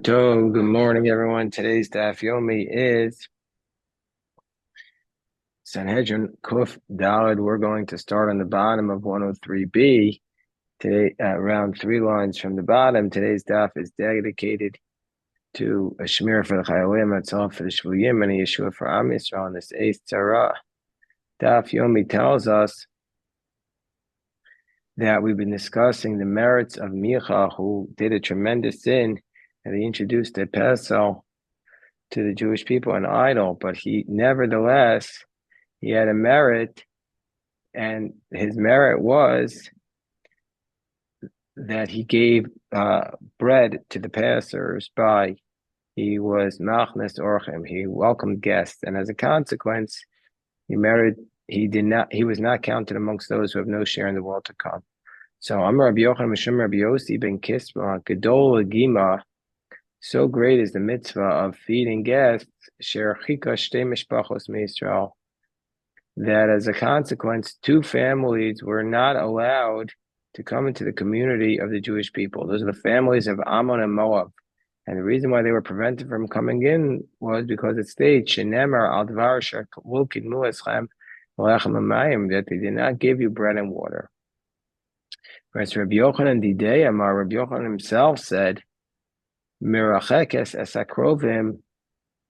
Tov, good morning, everyone. Today's Daf Yomi is Sanhedrin Kuf Daled. We're going to start on the bottom of 103b. Today, around 3 lines from the bottom. Today's Daf is dedicated to a Shemir for the Chayalim, Matzah for the Shvuyim, and a Yeshua for Am Yisrael on this 8th Tzara. Daf Yomi tells us that we've been discussing the merits of Micha, who did a tremendous sin, and he introduced a pesel to the Jewish people, an idol, but he nevertheless, he had a merit, and his merit was that he gave bread to the passers-by. He was machnes orchim, he welcomed guests, and as a consequence, he was not counted amongst those who have no share in the world to come. So Amar Rabbi Yochanan Mishum Rabbi Yossi ben Kisma Gedol Gima. So great is the mitzvah of feeding guests, Sher Chika Shtei Mishpachos Me'Yisrael, that as a consequence, 2 families were not allowed to come into the community of the Jewish people. Those are the families of Ammon and Moab. And the reason why they were prevented from coming in was because it states, Shenemar al Dvar Shekul Kidmu Eschem Lechem Amayim, that they did not give you bread and water. Whereas Rabbi Yochanan Didei Amar, Rabbi Yochanan himself said, Mirachekes es akrovim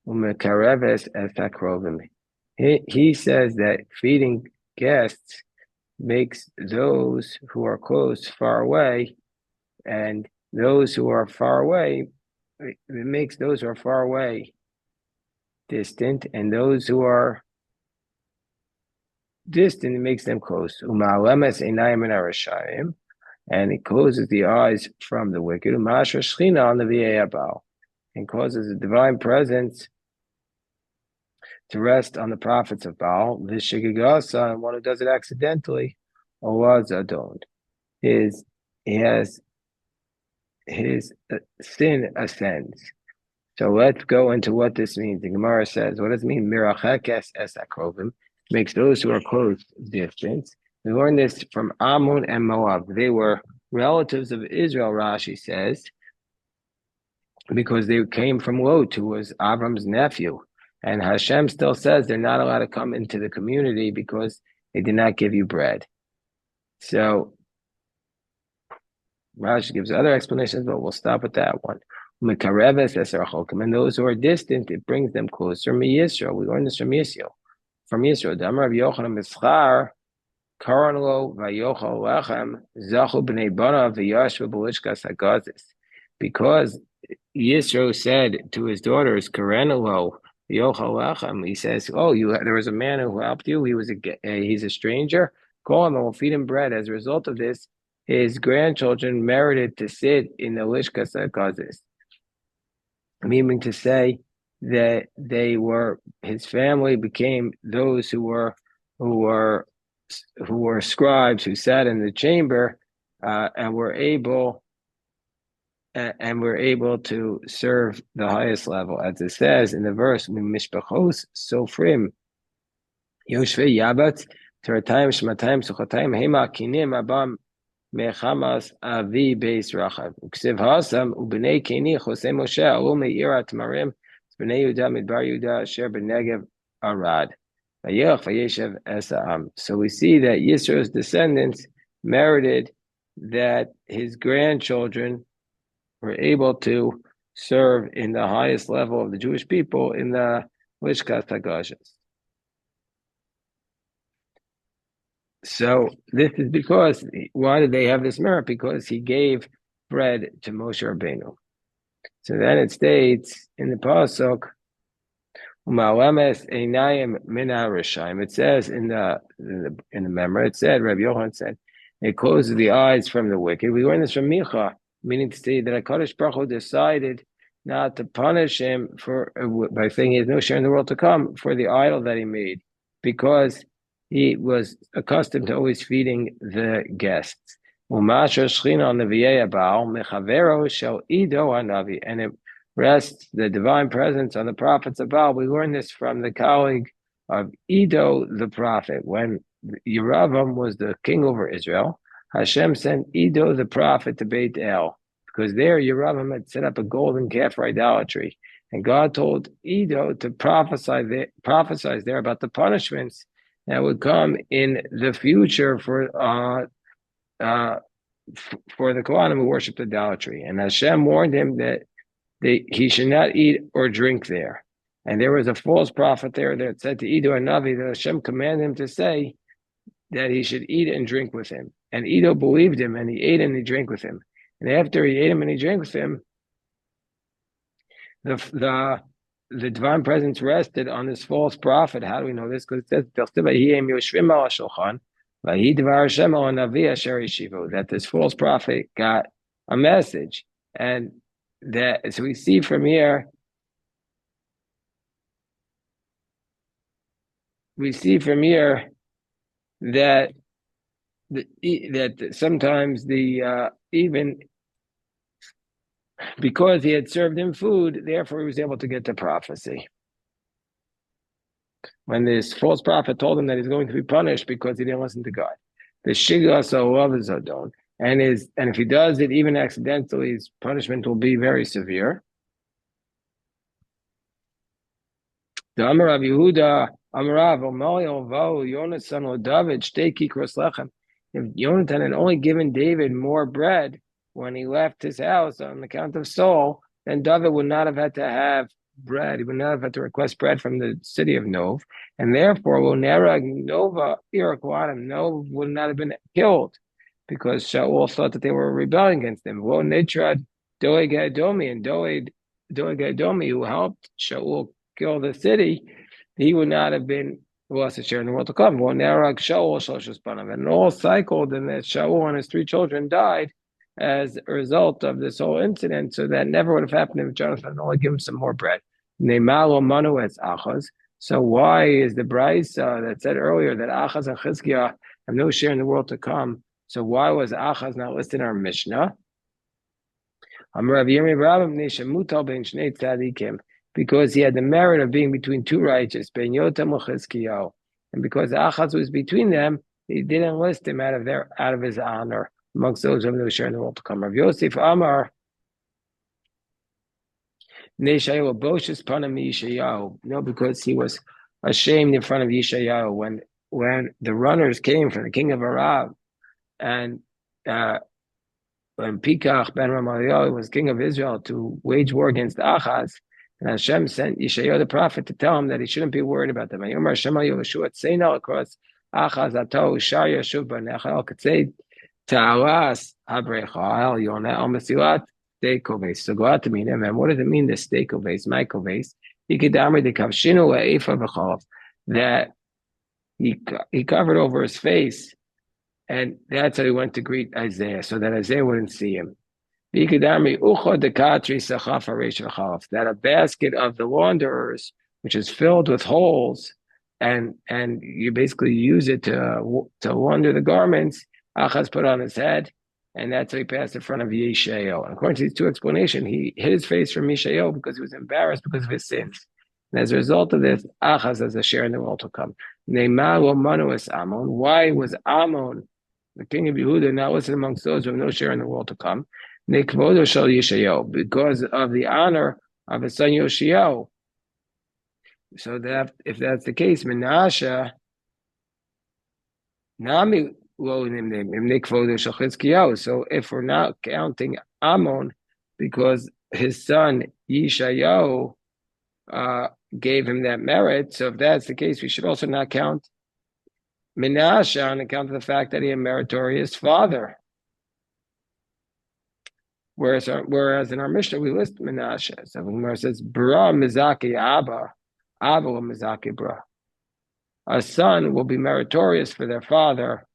umekareves es akrovim. He says that feeding guests makes those who are close far away, and those who are far away, it makes those who are far away distant, and those who are distant, it makes them close. Uma'alemes einayim min harashayim, and it closes the eyes from the wicked, and causes the divine presence to rest on the prophets of Baal. This shigigasa, and one who does it accidentally, Allah Zadon, his sin ascends. So let's go into what this means. The Gemara says, what does it mean? Mirachekes es akrovim, makes those who are close distant. We learned this from Ammon and Moab. They were relatives of Israel, Rashi says, because they came from Lot, who was Avram's nephew. And Hashem still says they're not allowed to come into the community because they did not give you bread. So Rashi gives other explanations, but we'll stop with that one. And those who are distant, it brings them closer. We learned this from Yisrael. Damar of Yochanan Mischar, Karanlo Vayochal Lechem, Zachu B'nei Banav V'yashva B'lishkas Hagazis. Because Yisro said to his daughters, Karanlo Vayochal Lechem, he says, there was a man who helped you, he's a stranger, call him and we'll feed him bread. As a result of this, his grandchildren merited to sit in the Lishkas Hagazis, meaning to say that his family became those who were scribes who sat in the chamber and were able to serve the highest level, as it says in the verse, "Mishpachos sofrim yoshvei yabatz teratayim shmatayim suchatayim hema kinim abam mechamas avi beis rachav uksiv hasam ubnei keni chosei Moshe alu me'irat marim bnei Yehuda midbar Yehuda asher b'negev arad." So we see that Yisro's descendants merited that his grandchildren were able to serve in the highest level of the Jewish people in the Lishkas Hagashas. So this is because, why did they have this merit? Because he gave bread to Moshe Rabbeinu. So then it states in the Pasuk, it says in the memory, it said, Rabbi Yochanan said, it closes the eyes from the wicked. We learn this from Micha, meaning to say that HaKadosh Baruch Hu decided not to punish him by saying he has no share in the world to come for the idol that he made, because he was accustomed to always feeding the guests. And it rests the divine presence on the prophets of Baal. We learn this from the colleague of Edo the prophet. When Yeravam was the king over Israel, Hashem sent Edo the prophet to Beit El. because there Yeravim had set up a golden calf for idolatry. And God told Edo to prophesy there about the punishments that would come in the future for the Kohanim who worshipped idolatry. And Hashem warned him that he should not eat or drink there. And there was a false prophet there that said to Edo and Navi that Hashem commanded him to say that he should eat and drink with him. And Edo believed him, and he ate and he drank with him. And after he ate him and he drank with him, the divine presence rested on this false prophet. How do we know this? Because it says that this false prophet got a message, and that so we see from here. That sometimes even because he had served him food, therefore he was able to get the prophecy. When this false prophet told him that he's going to be punished because he didn't listen to God, the shigas adon, and if he does it even accidentally, his punishment will be very severe. The Amar Rav Yehuda, Amarav, Omalio, Vo, Yonatan, or David, Shteki Kroslechem. If Yonatan had only given David more bread when he left his house on account of Saul, then David would not have had to have bread. He would not have had to request bread from the city of Nov. And therefore, Nova would not have been killed because Shaul thought that they were rebelling against him. Well, Nitrad, Doeg Edomi, and Doeg Edomi, who helped Shaul kill the city, he would not have been lost a share in the world to come. Well, Narag Shaul Shalosh and all cycled, and that Shaul and his 3 children died as a result of this whole incident. So that never would have happened if Jonathan only given him some more bread. Neimalo Manu as Achaz. So why is the Brisa that said earlier that Achaz and Chizkiah have no share in the world to come? So why was Achaz not listed in our Mishnah? Because he had the merit of being between 2 righteous, Ben Yotam and Chizkiyahu. And because Achaz was between them, he didn't list him out of his honor amongst those who have no share in the world to come. Rav Yosef Amar, Neshayu Boshes Panam Yishayahu. No, because he was ashamed in front of Yishayahu when the runners came from the king of Arab, and when Pikach ben Ramaliel was king of Israel to wage war against Achaz, and Hashem sent Yishayahu the prophet to tell him that he shouldn't be worried about them. Yomer Hashem Yeshua Tzeinal across Achaz Ato Shar Yashuv Banechal Katzei Ta'alas Habrecha El Yonah El Mesilat Steikoves. So go out to meet him. And what does it mean? The Steikoves, my Koves. Ikidamri de Kavshinu Eifa V'Chalav. That he covered over his face, and that's how he went to greet Isaiah, so that Isaiah wouldn't see him. That a basket of the launderers, which is filled with holes, and you basically use it to launder the garments, Achaz put on his head, and that's how he passed in front of Yeshayahu. And according to these 2 explanations, he hid his face from Yeshayahu because he was embarrassed because of his sins. And as a result of this, Achaz has a share in the world to come. Why was Ammon, the king of Yehuda, not listed amongst those who have no share in the world to come? Because of the honor of his son Yoshiyahu. So that if that's the case, Menashe Nami lo nimnim. So if we're not counting Ammon because his son Yeshayahu gave him that merit, so if that's the case, we should also not count Menashe on account of the fact that he had a meritorious father. Whereas in our Mishnah we list Menashe. So when it says Bra Mizaki Abba, Abba will Mizaki Bra. A son will be meritorious for their father,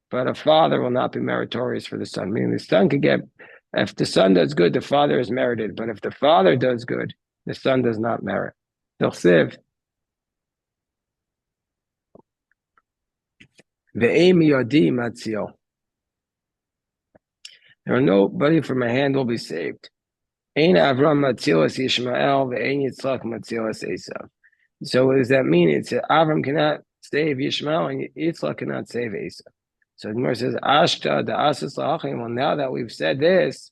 but a father will not be meritorious for the son. Meaning the son could get, if the son does good, the father is merited. But if the father does good, the son does not merit. There are nobody from a hand will be saved. Ein Avram Matzilas Yishmael ve'ein Yitzchak Matzilas Esav. So what does that mean? It's that Avram cannot save Yishmael and Yitzchak cannot save Esav. So the Gemara says, Ashta the Asas La'achim. Well, now that we've said this,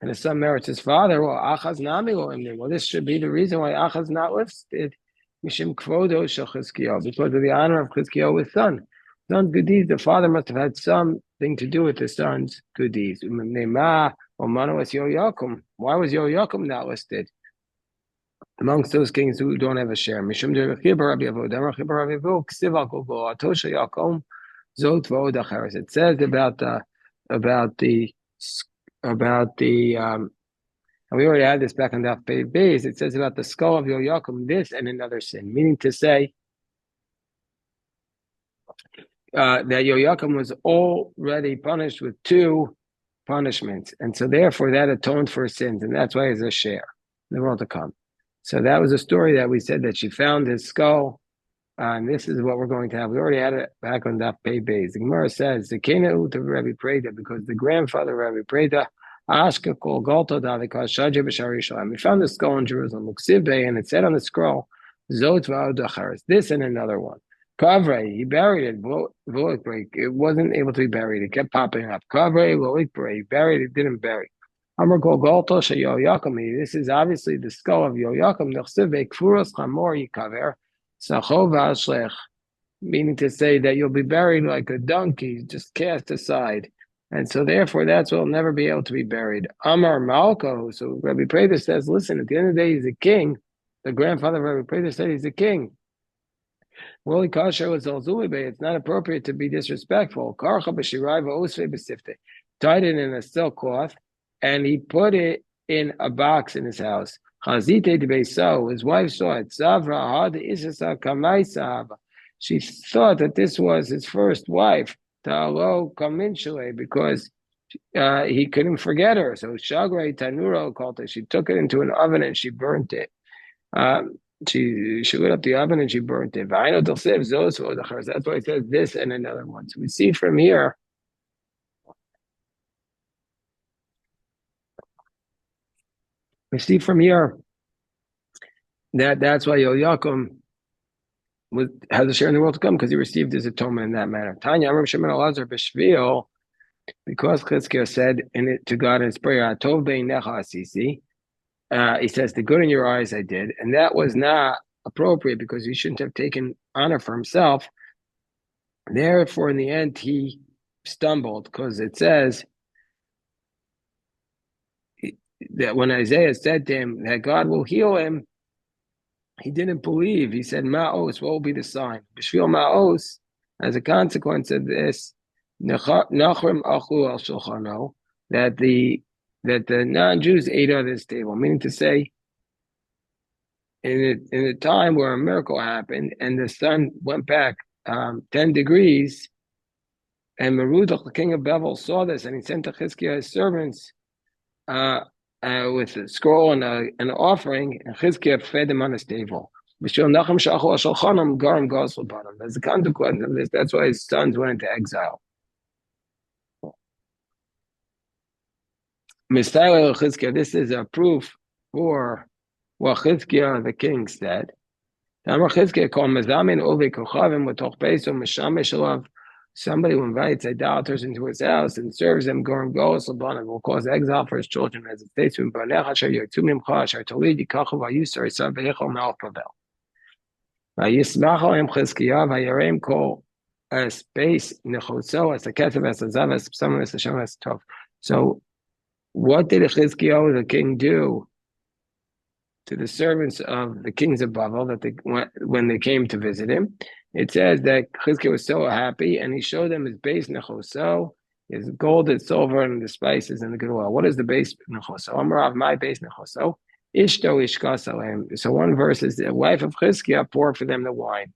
and the son merits his father. Well, Achaz nami lo imni. Well, this should be the reason why Achaz not listed. Mishim kvodo shel Chizkiyahu, because of the honor of Chizkiyahu's son. Son's good deeds. The father must have had something to do with the son's good deeds. Why was Yoakum not listed amongst those kings who don't have a share? Mishum de Rechiba Rabbi Avodah, Rechiba Rabbi Avodah, Ksiv al Kol Atosha Yakum Zot V'od Acheres. It says about the and we already had this back on the base. It says about the skull of Yoakum, this and another sin, meaning to say that Yoakim was already punished with 2 punishments, and so therefore that atoned for his sins, and that's why he's a share in the world to come. So that was a story that we said that she found his skull, and this is what we're going to have. We already had it back on Daf Pei Beis. The Gemara says the Kena to Rabbi Preda, because the grandfather of Rabbi Preda, Ashka Kol Galto Davika Shaja B'Shar Yishalayim. We found the skull in Jerusalem, Muksive, and it said on the scroll, Zot V'Od Acharis. This and another one. Kavre, he buried it. It wasn't able to be buried. It kept popping up. Kavre, he buried it, didn't bury. Amar Golgalto Yoakim. This is obviously the skull of Yoakim. Nechsive Kfuros Chamor Yikaver Sachov Ashlech, meaning to say that you'll be buried like a donkey, just cast aside. And so therefore that's what will never be able to be buried. Amar Malko. So Rabbi Preda says, listen, at the end of the day, he's a king. The grandfather of Rabbi Preda said he's a king. Woli kasher was alzulibay. It's not appropriate to be disrespectful. Karcha b'shirai v'osvei b'sifte. Tied it in a silk cloth, and he put it in a box in his house. Chazite d'beiso. His wife saw it. Zavra had isasa kamai. She thought that this was his first wife. Ta'alo kaminshule, because he couldn't forget her. So shagrei tanuro called it. She took it into an oven and she burnt it. She lit up the oven and she burnt it. That's why it says this and another one. So we see from here that that's why Yoakim has a share in the world to come, because he received his atonement in that manner. Tanya Amar Shimon Elazar b'Shvil, because Chizkiah said in it to God in his prayer, Atov beinecha asisi. He says, the good in your eyes I did. And that was not appropriate, because he shouldn't have taken honor for himself. Therefore, in the end, he stumbled, because it says that when Isaiah said to him that God will heal him, he didn't believe. He said, Ma'os, what will be the sign? B'shvil Ma'os, as a consequence of this, Nachrim Achu al Shulchano, that the non-Jews ate at his table, meaning to say, in a time where a miracle happened and the sun went back 10 degrees, and Merudach, the king of Babel, saw this, and he sent to Chizkiah his servants with a scroll and an offering, and Chizkiah fed them on his table. As a consequence of this, that's why his sons went into exile. This is a proof for what Chizkiah the king said. Somebody who invites idolaters into his house and serves them Gorim Golos Labanim will cause exile for his children, as it states in Banecha Asher Yotumim Chasher Tolid Yikachu Vayusar Isav Veichel Malpavel. Vayismachol Em Chizkiah Vayarem Kol as base Nechotso as a Ketev as a Zav as Psamim as a Shem as Tov. So what did Chizkiah the king do to the servants of the kings of Babel that when they came to visit him? It says that Chizkiah was so happy, and he showed them his base nechoso, his gold and silver and the spices and the good oil. What is the base nechoso? Amarav, my base nechoso. Ishto ishkasalem. So one verse is the wife of Chizkiah poured for them the wine.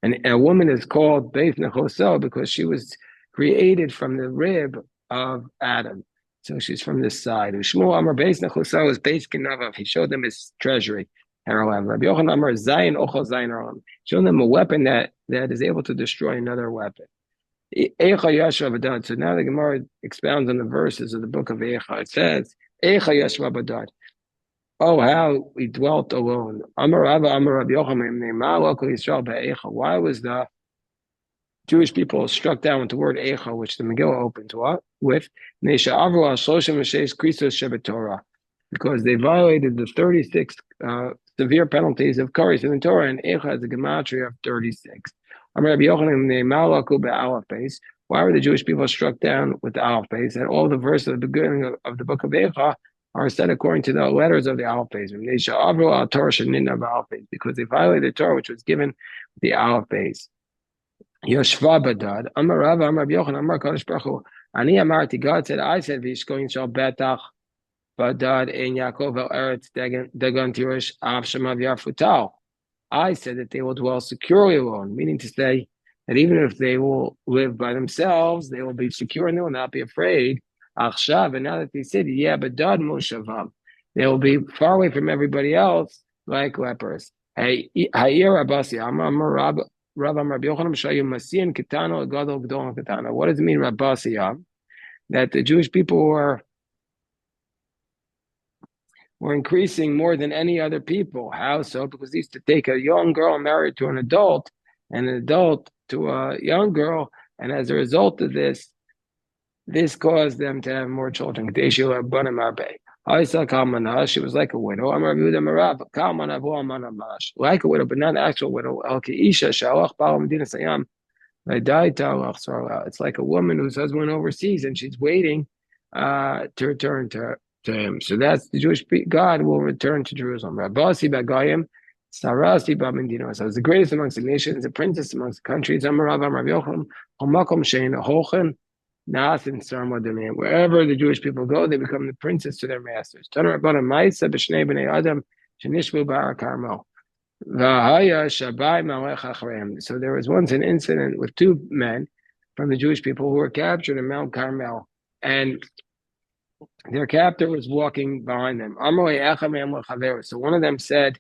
And a woman is called base nechoso because she was created from the rib of Adam. So she's from this side. Shmuel Amar base nechoso is base kinavav. He showed them his treasury. Rabbi Yochanan Amar Zayin Ochel Zayin Aram. Show them a weapon that is able to destroy another weapon. Eicha Yashva Badad. So now the Gemara expounds on the verses of the book of Eicha. It says, Eicha Yashva Badad. Oh, how he dwelt alone. Amar Rabbi Yochanan Yisrael Be'eicha. Why was the Jewish people struck down with the word Eicha, which the Megillah opens with, because they violated the 36 severe penalties of Karis in the Torah, and Eicha has a gematria of 36. Why were the Jewish people struck down with the Aleph base? And all the verses at the beginning of the book of Eicha are said according to the letters of the Aleph base. Because they violated the Torah, which was given the Aleph base. Yoshva Badad, Amar Rav, Amar Yochanan, Amar Kadosh Baruch Hu, Ani Amarti, God said, I said, Vishkoin Shal Betach, Badad, in Yaakov El Eretz, Dagan Tirish, Av Shemav Yarfutal. I said that they will dwell securely alone, meaning to say that even if they will live by themselves, they will be secure and they will not be afraid. Achshav, and now that they said, yeah, Badad Moshavam, they will be far away from everybody else like lepers. Hey, Hayir Abasi, Amar Rabbi. What does it mean, Rabbasiyam? That the Jewish people were increasing more than any other people. How so? Because they used to take a young girl married to an adult, and an adult to a young girl, and as a result of this caused them to have more children. She was like a widow. Like a widow, but not an actual widow. It's like a woman whose husband went overseas and she's waiting to return to him. So that's the Jewish God will return to Jerusalem. Rabasi Bagayim, Sarasi Babindino. So it's the greatest amongst the nations, the princess amongst the countries. Wherever the Jewish people go, they become the princes to their masters. So there was once an incident with two men from the Jewish people who were captured in Mount Carmel, and their captor was walking behind them. So one of them said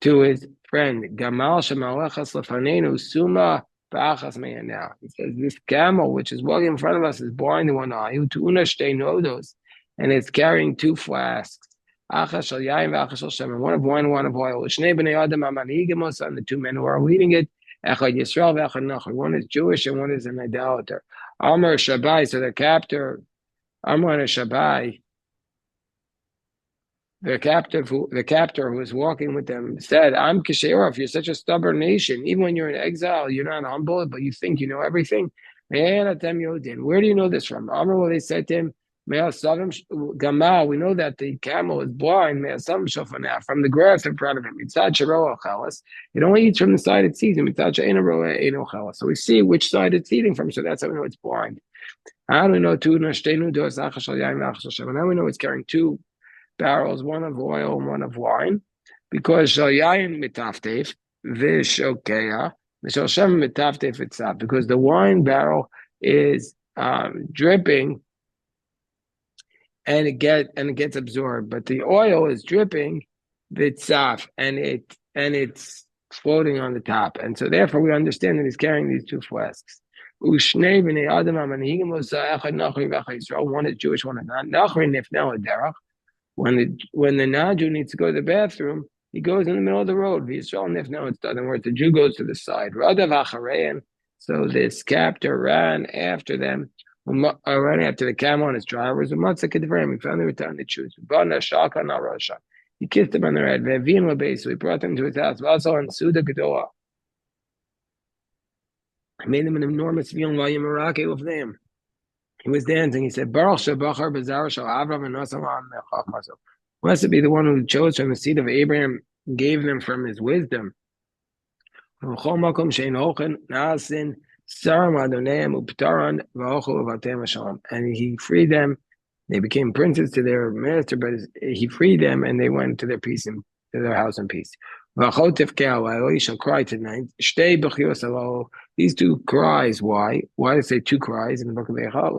to his friend, Gamal Suma. He says, this camel which is walking in front of us is blind in one eye, and it's carrying two flasks. One of wine, one of oil. And the two men who are leading it, one is Jewish and one is an idolater. Amar Shabai, so the captor, Amar Shabai, the captor who was walking with them said, I'm Kisherov, you're such a stubborn nation. Even when you're in exile, you're not humble, but you think you know everything. Where do you know this from? Amar, they said to him, Gamal, we know that the camel is blind from the grass in front of him. It only eats from the side it sees. So we see which side it's eating from, so that's how we know it's blind. How do we know now we know it's carrying two barrels, one of oil and one of wine, because because the wine barrel is dripping and it gets absorbed, but the oil is dripping vitzaf and it's floating on the top, and so therefore we understand that he's carrying these two flasks. One is Jewish, one is not. When the non-Jew needs to go to the bathroom, he goes in the middle of the road. If no, it doesn't work. The Jew goes to the side. So this captor ran after them, ran after the camel and his drivers. He found they were telling the truth. He kissed them on their head. So he brought them to his house. He made them an enormous meal of them. He was dancing. He said, Baruch Shabachar Bazar Shal Avram and Nasam Mechachmaso. Blessed be the one who chose from the seed of Abraham, gave them from his wisdom. And he freed them. They became princes to their master, but he freed them and they went to their peace and to their house in peace. You shall cry tonight. These two cries, why? Why does it say two cries in the book of Eicha?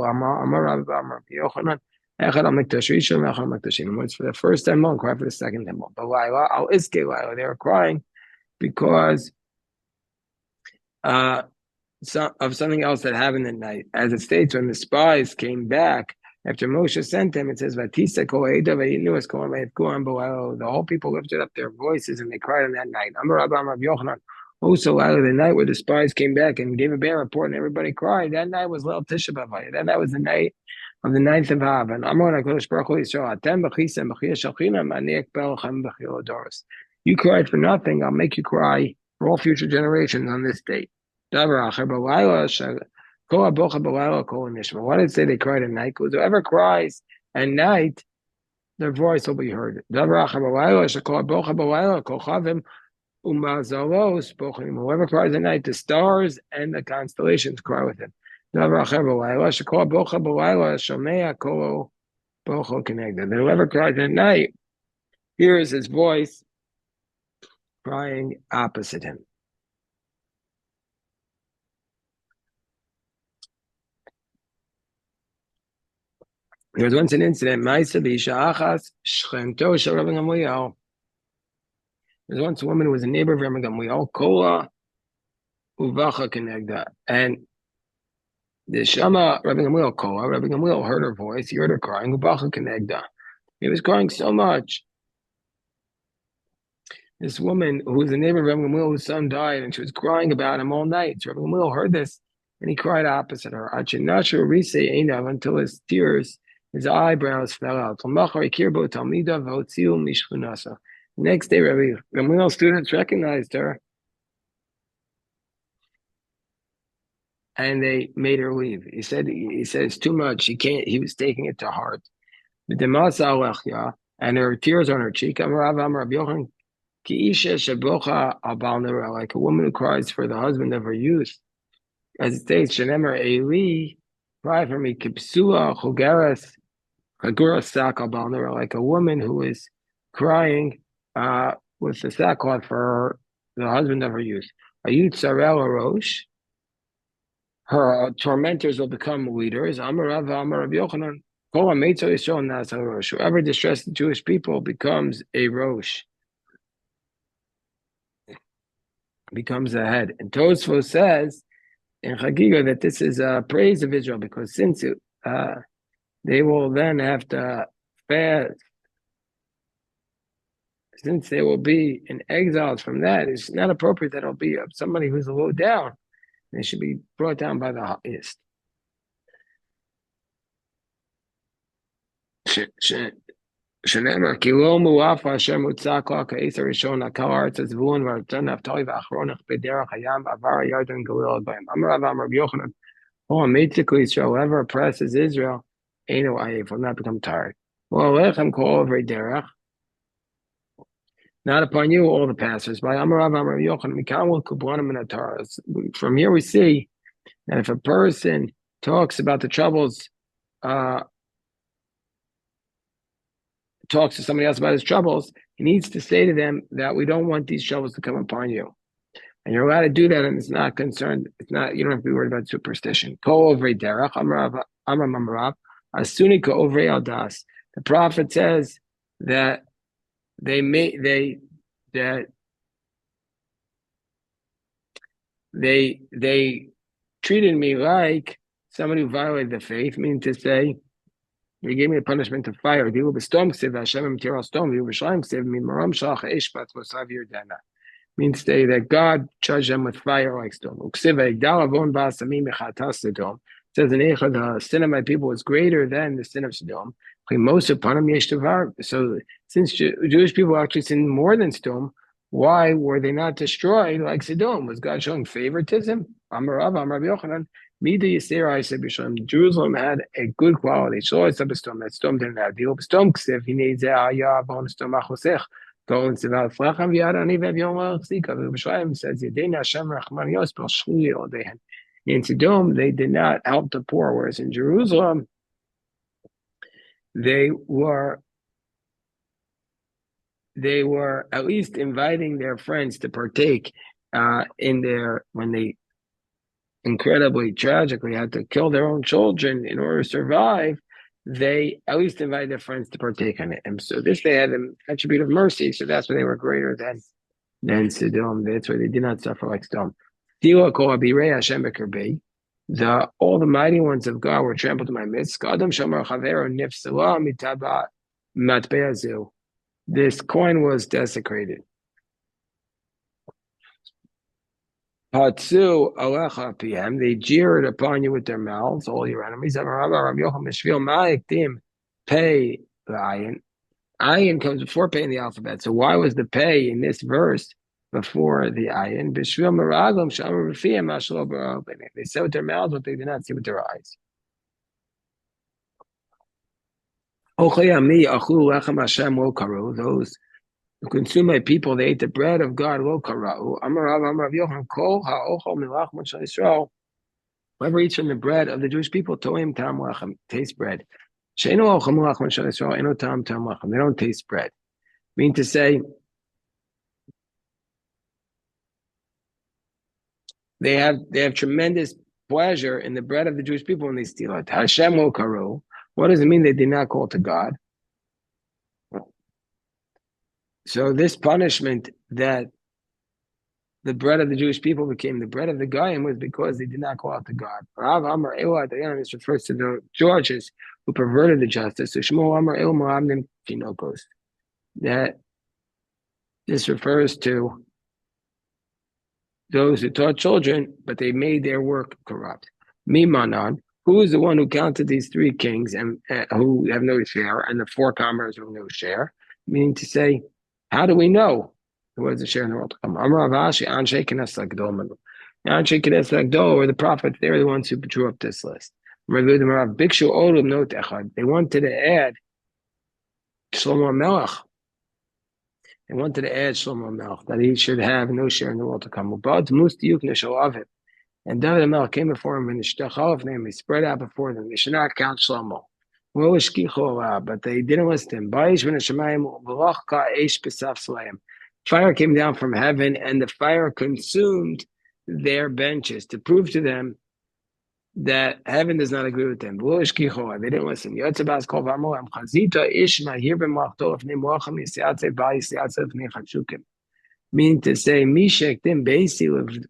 It's for the first temple and cry for the second temple. But they were crying because of something else that happened at night. As it states, when the spies came back after Moshe sent them, it says, the whole people lifted up their voices and they cried on that night. Also, out of the night where the spies came back and gave a bad report and everybody cried, that night was Leil Tisha B'Av. That night was the night of the ninth of Av. And Amor HaKadosh Baruch Hu Yisrael, Atem b'chisem b'chiyah shalchinam, ani ekbel lechem b'chiyah doros. You cried for nothing, I'll make you cry for all future generations on this date. Davar acher b'layla kol habocha b'layla kol nishma. Why did it say they cried at night? Because whoever cries at night, their voice will be heard. Davar acher b'layla kol habocha b'layla kol chavim. Whoever cries at night, the stars and the constellations cry with him. Whoever cries at night hears his voice crying opposite him. There was once an incident. There's once a woman who was a neighbor of Rabbi Gamliel, Kola Uvacha Kenegda. And the Shama Rabbi Gamliel Kola, Rabbi Gamliel heard her voice, he heard her crying, Uvacha Kenegda. He was crying so much. This woman who was a neighbor of Rabbi Gamliel, whose son died, and she was crying about him all night. So Rabbi Gamliel heard this, and he cried opposite her. Until his tears, his eyebrows fell out. The next day, Rabbi Gamliel's students recognized her, and they made her leave. He said it's too much. He can't. He was taking it to heart. And her tears on her cheek. Like a woman who cries for the husband of her youth. As it states, Shenemer Eli, cry for me, Kipsua Chogeres, like a woman who is crying with the sackcloth for the husband of her youth. Ayut Sarel Rosh, her tormentors will become leaders. Amarav Amarav Yochanan, whoever distressed the Jewish people becomes a Rosh, becomes a head. And Tosfos says in Chagiga that this is a praise of Israel, because since they will then have to fast, since they will be in exiles from that, it's not appropriate that it'll be somebody who's low down. They should be brought down by the highest. שנאמר, כי לא מואף אשר מוצק לו כעץ הראשון, הקל הארץ הזבולון והרצון נפתלי ואחרון בדרך הים, עבר הירדן גליל בהם. אמר רבי יוחנן, basically, whoever oppresses Israel, Eino Ayef, will not become tired. Well, Alechem call over derech, not upon you, all the passers by. From here we see that if a person talks about the troubles, talks to somebody else about his troubles, he needs to say to them that we don't want these troubles to come upon you. And you're allowed to do that, and it's not concerned. It's not. You don't have to be worried about superstition. Ko over derech, amrav asuni ko over aldas. The prophet says that they treated me like somebody who violated the faith, meaning to say, they gave me the punishment of fire. Means to say that God judged them with fire like stone. It says in Eicha, the sin of my people is greater than the sin of Sodom. So since Jewish people actually sinned more than Sodom, why were they not destroyed like Sodom? Was God showing favoritism? Jerusalem had a good quality. That Sodom didn't have. Says, in Sodom, they did not help the poor, whereas in Jerusalem, they were at least inviting their friends to partake when they incredibly tragically had to kill their own children in order to survive. They at least invited their friends to partake in it. And so this, they had an attribute of mercy. So that's why they were greater than Sodom. That's why they did not suffer like Sodom. All the mighty ones of God were trampled in my midst. This coin was desecrated. Hatsu alecha PM. They jeered upon you with their mouths, all your enemies. Pay the ayin. Ayin comes before pay in the alphabet. So why was the pay in this verse before the ayin? They said with their mouths what they did not see with their eyes. Those who consume my people, they ate the bread of God. Whoever eats from the bread of the Jewish people, toim tam lechem, taste bread. They don't taste bread. Mean to say, they have tremendous pleasure in the bread of the Jewish people when they steal it. Hashem lo karu. What does it mean they did not call to God? So this punishment that the bread of the Jewish people became the bread of the Goyim was because they did not call out to God. Rav Amar Elah, this refers to the judges who perverted the justice. So Shmuel Amar El Mohamdim Tinokos. That this refers to those who taught children, but they made their work corrupt. Mimanan, who is the one who counted these three kings and who have no share, and the four commoners who have no share? Meaning to say, how do we know who has a share in the world to come? Amar Avashi, Anshe Kines Lagdol, Anshe Kines Lagdol, or the prophets, they're the ones who drew up this list. They wanted to add Shlomo Melech. They wanted to add Shlomo Melech, that he should have no share in the world to come. And David Melech came before him in the Shtachal name. He spread out before them. They should not count Shlomo. But they didn't listen to him. Fire came down from heaven, and the fire consumed their benches to prove to them that heaven does not agree with them. They didn't listen. Meaning to say, Mishektim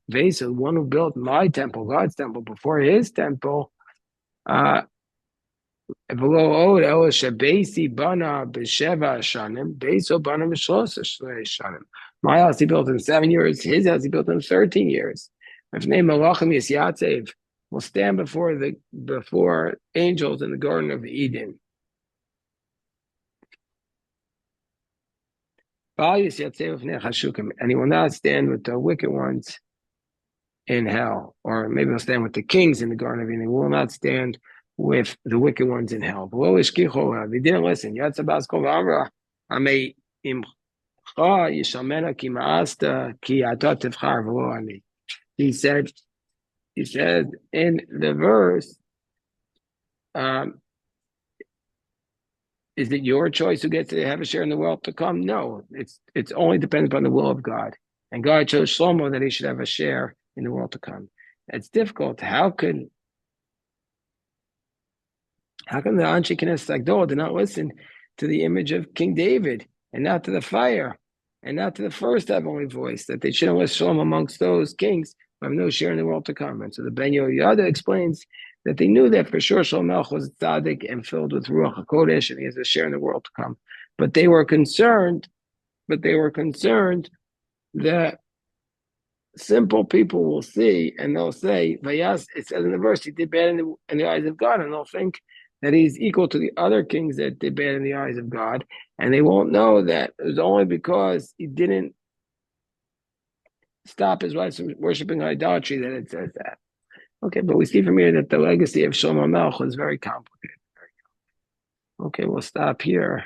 Basil, one who built my temple, God's temple, before his temple, my house he built in 7 years, his house he built in 13 years. If name Malachim Yisyatev will stand before angels in the Garden of Eden. And he will not stand with the wicked ones in hell, or maybe he'll stand with the kings in the Garden of Eden. He will not stand with the wicked ones in hell. They didn't listen. He said in the verse, is it your choice who gets to have a share in the wealth to come? No, it's only depends upon the will of God. And God chose Shlomo that he should have a share in the world to come. It's difficult. How can the Anshe Kines Lagdol did not listen to the image of King David and not to the fire and not to the first heavenly voice, that they shouldn't list Shlomo amongst those kings who have no share in the world to come? And so the Ben Yehoyada explains that they knew that for sure Shlomo was tzaddik and filled with Ruach HaKodesh, and he has a share in the world to come. But they were concerned that simple people will see and they'll say, Vayas, it says in the verse, he did bad in the eyes of God, and they'll think that he's equal to the other kings that did bad in the eyes of God, and they won't know that it was only because he didn't stop his wives from worshiping idolatry that it says that. Okay, but we see from here that the legacy of Shlomo Melech was very complicated. Okay, we'll stop here.